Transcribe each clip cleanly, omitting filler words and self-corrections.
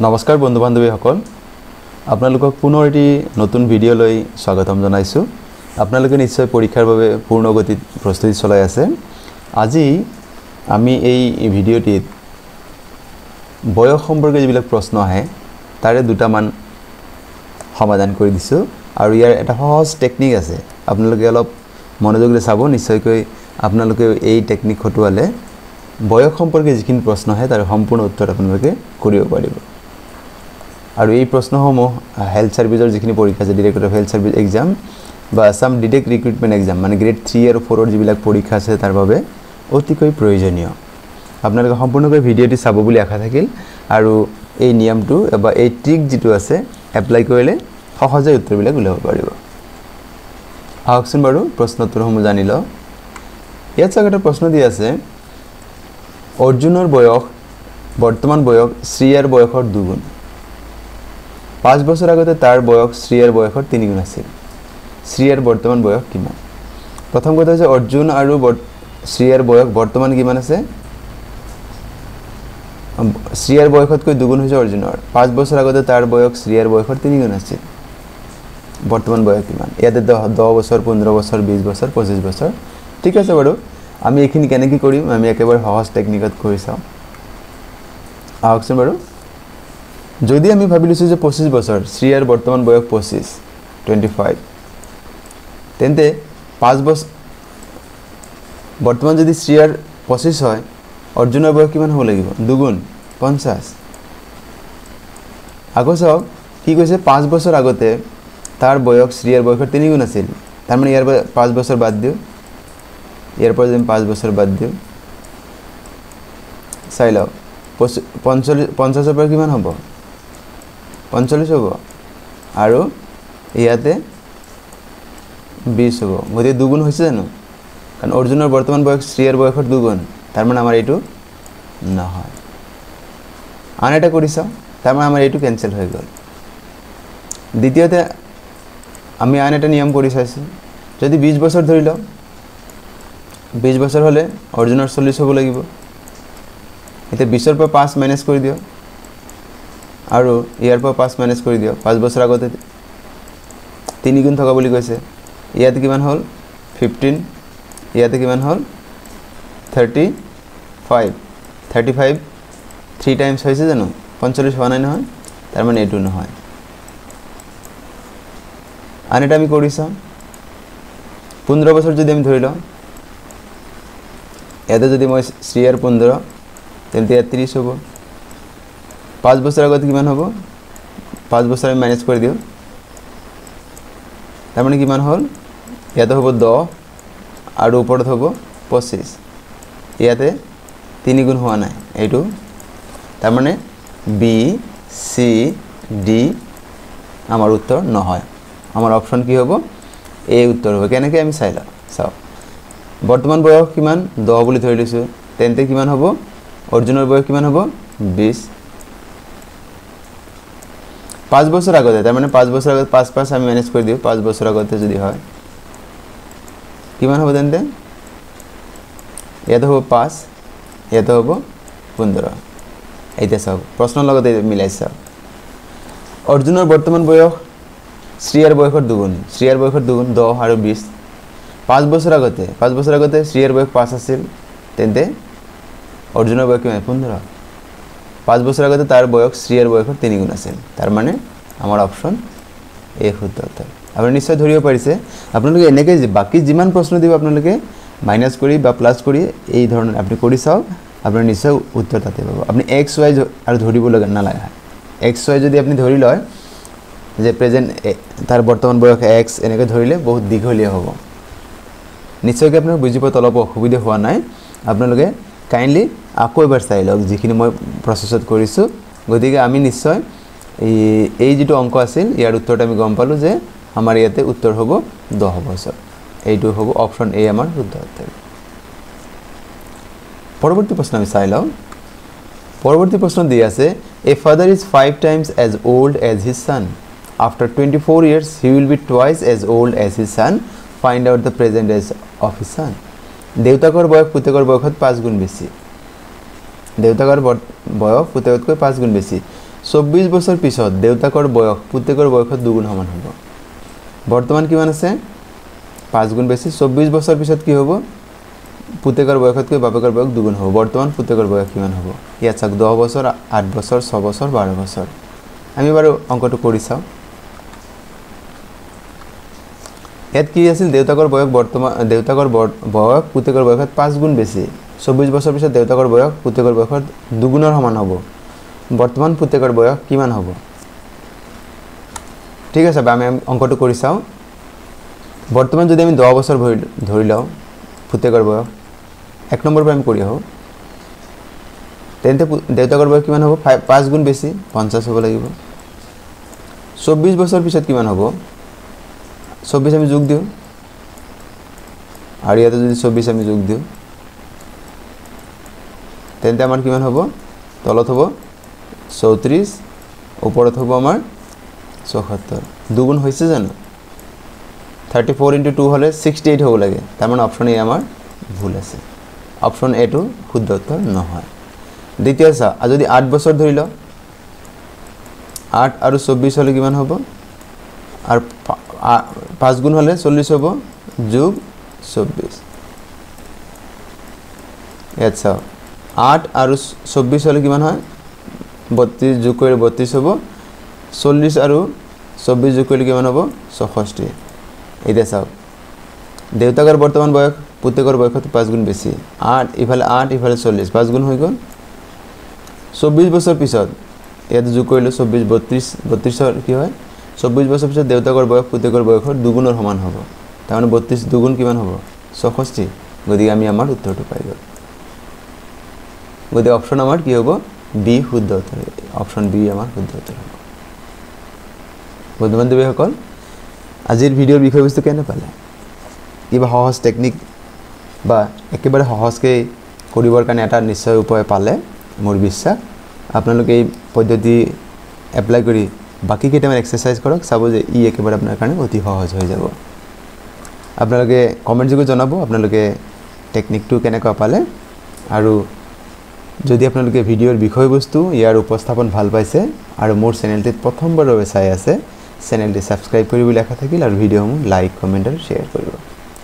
নমস্কাৰ বন্ধু বান্ধৱীসকল আপোনালোকক পুনৰ এটি নতুন ভিডিঅ' লৈ স্বাগতম জনাইছো আপোনালোকে নিশ্চয় পৰীক্ষাৰ বাবে পূৰ্ণ গতিত প্ৰস্তুতি চলাই আছে আজি আমি এই ভিডিঅ'টিত বয়স সম্পৰ্কে যিবিলাক প্ৰশ্ন আহে তাৰে দুটা মান সমাধান কৰি দিছো আৰু ইয়াৰ এটা সহজ টেকনিক আছে আপোনালোকে অলপ মনোযোগৰে চাব নিশ্চয়কৈ আপোনালোকে এই টেকনিক খটুৱালে বয়স সম্পৰ্কে যিখিনি প্ৰশ্ন আহে তাৰ সম্পূৰ্ণ উত্তৰ আপোনালোকে কৰিব পাৰিব আৰু এই প্ৰশ্নসমূহ হেলথ সাৰ্ভিসৰ যিখিনি পৰীক্ষা আছে director of health service exam বা আসাম ডিটেক্ট ৰিক্ৰুটমেন্ট এক্সাম মানে গ্ৰেড 3 আৰু 4 ৰ যিবিলাক পৰীক্ষা আছে তাৰ বাবে অতিকৈ প্ৰয়োজনীয় আপোনালোকে সম্পূৰ্ণকৈ ভিডিঅ'টি চাব বুলি আশা থাকিল আৰু এই নিয়মটো বা এই ট্ৰিক যেটো আছে এপ্লাই কৰিলে সহজে উত্তৰবিলাক উলিয়াব পাৰিব আহকচোন বাৰু প্ৰশ্নোত্তৰসমূহ জানি লও ইয়াত চাগটা প্ৰশ্ন দি আছে অৰ্জুনৰ বয়স বৰ্তমান বয়স শ্ৰীয়াৰ বয়সৰ দুগুণ 5 বছৰ আগতে তাৰ বয়স শ্ৰীয়াৰ বয়সৰ 3 গুণ আছিল শ্ৰীয়াৰ বৰ্তমান বয়স কিমান প্ৰথম কথা হৈছে অৰ্জুন আৰু শ্ৰীয়াৰ বয়স বৰ্তমান কিমান আছে শ্ৰীয়াৰ বয়সতকৈ দুগুণ হৈছে অৰ্জুনৰ 5 বছৰ আগতে তাৰ বয়স শ্ৰীয়াৰ বয়সৰ 3 গুণ আছিল বৰ্তমান বয়স কিমান ইয়াতে 10 বছৰ 15 বছৰ 20 বছৰ 25 বছৰ ঠিক আছে বাৰু আমি এখিনি কেনেকৈ কৰিম আমি একেবাৰে সহজ টেকনিকত কৰি চাও আহকচোন বাৰু যদি আমি ভাবিলিছো যে 25 বছৰ শ্ৰীয়াৰ বৰ্তমান বয়স 25 তেন্তে 5 বছৰ বৰ্তমান যদি শ্ৰীয়াৰ 25 হয় অৰ্জুনৰ বয়স কিমান হ'ব লাগিব দুগুণ 50 আগো চাও কি কৈছে 5 বছৰ আগতে তাৰ বয়স শ্ৰীয়াৰ বয়সৰ 3 গুণ আছিল তাৰ মানে ইয়াৰ 5 বছৰ বাদ দিও ইয়াৰ পৰা যদি 5 বছৰ বাদ দিও চাই লও 50 ৰ পৰা কিমান হ'ব 45 হ'ব আৰু ইয়াতে 20 হ'ব গতি দুগুণ হৈছে জানো কাৰণ অৰ্জুনৰ বৰ্তমান বয়স শ্ৰীয়াৰ বয়সৰ দুগুণ তাৰ মানে আমাৰ এইটো নহয় আন এটা কৰিছা তাৰ মানে আমাৰ এইটো কেনসেল হৈ গল দ্বিতীয়তে আমি আন এটা নিয়ম কৰি চাইছো যদি 20 বছৰ ধৰি লও 20 বছৰ হলে অৰ্জুনৰ 40 হ'ব লাগিব এতে 20 ৰ পৰা 5 মাইনাস কৰি দিও আৰু ইয়াৰ পৰা 5 মাইনাস কৰি দিও 5 বছৰ আগতে 3 গুণ থকা বুলি কৈছে ইয়াতে কিমান হল 15 ইয়াতে কিমান হল 35 3 টাইমস হৈছে জানো 45 হোৱা নাই নহয় তাৰ মানে এটো নহয় আনটা আমি কৰিছা 15 বছৰ যদি আমি ধৰি লও এতে যদি মই শ্ৰীয়াৰ 15 তেন্তে 30 হ'ব 5 বছৰ আগতে কিমান হ'ব 5 বছৰ আমি মাইনাস কৰি দিও তাৰ মানে কিমান হল ইয়াতে হ'ব 10 আৰু ওপৰত হ'ব 25 ইয়াতে 3 গুণ হোৱা নাই এইটো তাৰ মানে বি সি ডি আমাৰ উত্তৰ নহয় আমাৰ অপচন কি হ'ব এ উত্তৰ হ'ব কেনেকৈ আমি চাই লও চাও বৰ্তমান বয়স কিমান 10 বুলি ধৰি লৈছো তেন্তে কিমান হ'ব অৰ্জুনৰ বয়স কিমান হ'ব 20 5 বছৰ আগতে তাৰ মানে 5 বছৰ আগতে 5 আমি মাইনাস কৰি দিও 5 বছৰ আগতে যদি হয় কিমান হ'ব তেন্তে ইয়াতে হ'ব 5 ইয়াতে হ'ব 15 এইটা সব প্ৰশ্নৰ লগতে মিলাইছা অৰ্জুনৰ বৰ্তমান বয়স শ্ৰীয়াৰ বয়সৰ দুগুণ শ্ৰীয়াৰ বয়সৰ দুগুণ 10 আৰু 20 5 বছৰ আগতে শ্ৰীয়াৰ বয়স 5 আছিল তেন্তে অৰ্জুনৰ বয়স কিমান 15 5 বছৰ আগতে তাৰ বয়স শ্ৰীয়াৰ বয়সৰ 3 গুণ আছিল তাৰ মানে আমাৰ অপচন এ উত্তৰ আপুনি নিশ্চয় ধৰিব পাৰিছে আপোনালোকে এনেকৈ বাকি যিমান প্ৰশ্ন দিব আপোনালোকে মাইনাস কৰি বা প্লাস কৰি এই ধৰণৰ আপুনি কৰি চাও আপোনাৰ নিশ্চয় উত্তৰ তাতে পাব আপুনি এক্স ওয়াই আৰু ধৰিব লগা নালাগে এক্স ওয়াই যদি আপুনি ধৰি লয় যে প্ৰেজেন্ট তাৰ বৰ্তমান বয়স এক্স এনেকৈ ধৰিলে বহুত দীঘলীয়া হ'ব নিশ্চয়কৈ আপোনাৰ বুজি পোৱাত অলপ অসুবিধা হোৱা নাই আপোনালোকে কাইন্ডলি আকৌ এবাৰ চাই লওক যিখিনি মই প্ৰসেছত কৰিছো গতিকে আমি নিশ্চয় এই যেটো অংক আছিল ইয়াৰ উত্তৰটা আমি গম পালো যে আমাৰ ইয়াতে উত্তৰ হ'ব 10 বছৰ এইটো হ'ব অপচন এ আমাৰ উত্তৰ পৰৱৰ্তী প্ৰশ্ন আমি চাই লও পৰৱৰ্তী প্ৰশ্ন দি আছে a father is 5 times as old as his son after 24 years he will be twice as old as his son find out the present age of his son দেউতাকৰ বয়স পুতেকৰ বয়সত 5 গুণ বেছি দেউতাকৰ বয়স পুতেকতকৈ 5 গুণ বেছি 24 বছৰ পিছত দেউতাকৰ বয়স পুতেকৰ বয়সত দুগুণ সমান হ'ব বৰ্তমান কিমান আছে 5 গুণ বেছি 24 বছৰ পিছত কি হ'ব পুতেকৰ বয়সতকৈ বাপেকৰ বয়স দুগুণ হ'ব বৰ্তমান পুতেকৰ বয়স কিমান হ'ব ইয়াত চাওক 10 বছৰ 8 বছৰ 6 বছৰ 12 বছৰ আমি বাৰু অংকটো কৰি চাও ইয়াত কি আছিল দেউতাকৰ বয়স বৰ্তমান দেউতাকৰ বয়স পুতেকৰ বয়সত 5 গুণ বেছি 24 বছৰ পিছত দেউতাকৰ বয়স পুতেকৰ বয়সত দুগুণৰ সমান হ'ব বৰ্তমান পুতেকৰ বয়স কিমান হ'ব ঠিক আছে আমি অংকটো কৰি চাও বৰ্তমান যদি আমি 10 বছৰ ধৰি লও পুতেকৰ বয়স 1 নম্বৰ পৰা আমি কৰি আহো তেন্তে দেউতাকৰ বয়স কিমান হ'ব 5 গুণ বেছি 50 হ'ব লাগিব 24 বছৰ পিছত কিমান হ'ব 24 আমি যোগ দিও আৰু ইয়াতে যদি 24 আমি যোগ দিও তেন্তে আমাৰ কিমান হ'ব তলত হ'ব 34 ওপৰত হ'ব আমাৰ 74 দুগুণ হৈছে জানো 34 * 2 হলে 68 হ'ব লাগে তাৰ মানে অপচন এ আমাৰ ভুল আছে অপচন এ টো শুদ্ধ উত্তৰ নহয় দ্বিতীয় চা যদি 8 বছৰ ধৰি ল 8 আৰু 24 হলে কিমান হ'ব আৰু 5 গুণ হলে 40 হ'ব যোগ 24 ইয়াত চাও 8 আৰু 24 হলে কিমান হয় 32 যোগ কৰি 32 হ'ব 40 আৰু 24 যোগ কৰিলে কিমান হ'ব 64 এইটা চাও দেউতাকৰ বৰ্তমান বয়স পুতেকৰ বয়সত 5 গুণ বেছি 8 ইফালে 8 ইফালে 40 5 গুণ হৈ গ'ল 24 বছৰ পিছত ইয়াত যোগ কৰিলে 24 32 কি হয় 24 বছৰ পিছত দেউতাকৰ বয়স পুতেকৰ বয়সৰ দুগুণৰ সমান হ'ব তাৰ মানে 32 দুগুণ কিমান হ'ব 64 গতিকে আমি আমাৰ উত্তৰটো পাই গ'ল গতিকে অপচন আমাৰ কি হ'ব বি শুদ্ধ উত্তৰ অপচন বি আমাৰ শুদ্ধ উত্তৰ হ'ব বন্ধু-বান্ধৱীসকল আজিৰ ভিডিঅ'ৰ বিষয়বস্তু কেনে পালে কিবা সহজ টেকনিক বা একেবাৰে সহজকৈ কৰিবৰ কাৰণে এটা নিশ্চয় উপায় পালে মোৰ বিশ্বাস আপোনালোকে এই পদ্ধতি এপ্লাই কৰি বাকি কেইটামান এক্সাৰসাইজ কৰক চাব যে ই একেবাৰে আপোনাৰ কাৰণে অতি সহজ হৈ যাব আপোনালোকে কমেন্ট যোগে জনাব আপোনালোকে টেকনিকটো কেনেকৈ পালে আৰু যদি আপোনালোকে ভিডিঅ'ৰ বিষয়বস্তু ইয়াৰ উপস্থাপন ভাল পাইছে আৰু মোৰ চেনেলটিত প্ৰথমবাৰৰ বাবে চাই আছে চেনেলটি সাবস্ক্ৰাইব কৰিবলৈ আশা থাকিল আৰু ভিডিঅ'সমূহ লাইক কমেন্ট আৰু শেয়াৰ কৰিব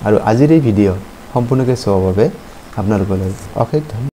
আৰু আজিৰ এই ভিডিঅ' সম্পূৰ্ণকৈ চোৱাৰ বাবে আপোনালোকলৈ অশেষ ধন্যবাদ